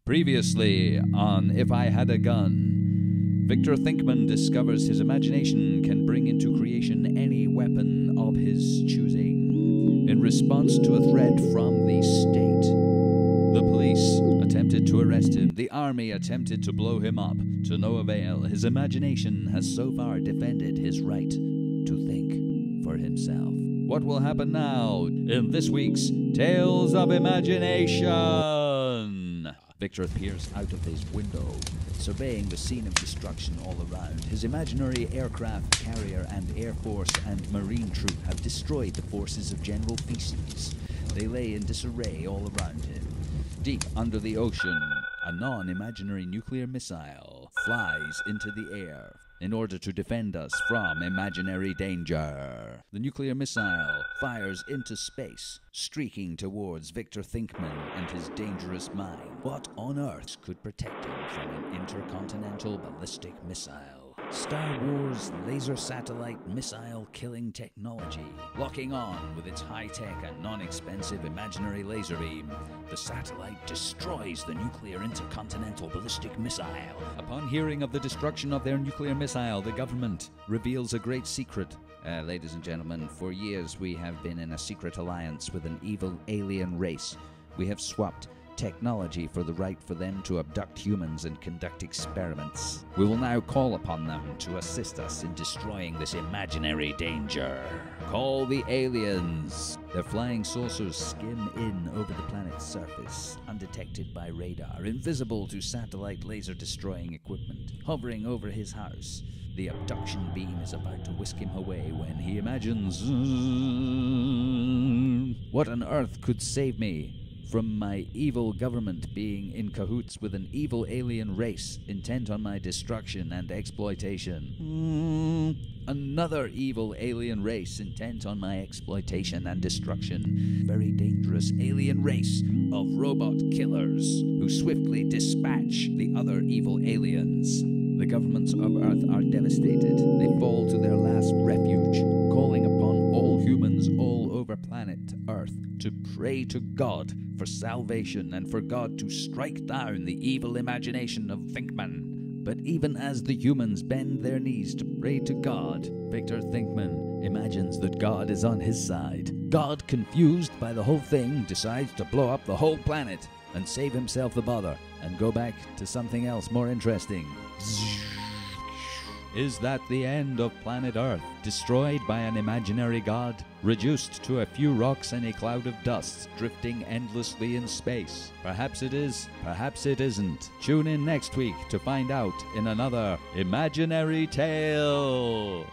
Previously on If I Had a Gun, Victor Thinkman discovers his imagination can bring into creation any weapon of his choosing. In response to a threat from the state, the police attempted to arrest him. The army attempted to blow him up, to no avail. His imagination has so far defended his right to think for himself. What will happen now in this week's Tales of Imagination? Victor peers out of his window, surveying the scene of destruction all around. His imaginary aircraft carrier and Air Force and Marine troop have destroyed the forces of General Feces. They lay in disarray all around him. Deep under the ocean, a non-imaginary nuclear missile flies into the air in order to defend us from imaginary danger. The nuclear missile fires into space, streaking towards Victor Thinkman and his dangerous mind. What on earth could protect him from an intercontinental ballistic missile? Star Wars laser satellite missile killing technology. Locking on with its high-tech and non-expensive imaginary laser beam, the satellite destroys the nuclear intercontinental ballistic missile. Upon hearing of the destruction of their nuclear missile, the government reveals a great secret. Ladies and gentlemen, for years we have been in a secret alliance with an evil alien race. We have swapped technology for the right for them to abduct humans and conduct experiments. We will now call upon them to assist us in destroying this imaginary danger. Call the aliens. Their flying saucers skim in over the planet's surface, undetected by radar, invisible to satellite laser destroying equipment. Hovering over his house, the abduction beam is about to whisk him away when he imagines, what on earth could save me from my evil government being in cahoots with an evil alien race intent on my destruction and exploitation? Another evil alien race intent on my exploitation and destruction. Very dangerous alien race of robot killers who swiftly dispatch the other evil aliens. The governments of Earth are devastated. They fall to their last refuge, calling upon all humans all over planet Earth to pray to God for salvation and for God to strike down the evil imagination of Thinkman. But even as the humans bend their knees to pray to God, Victor Thinkman imagines that God is on his side. God, confused by the whole thing, decides to blow up the whole planet and save himself the bother and go back to something else more interesting. Is that the end of planet Earth, destroyed by an imaginary god, reduced to a few rocks and a cloud of dust, drifting endlessly in space? Perhaps it is, perhaps it isn't. Tune in next week to find out in another imaginary tale.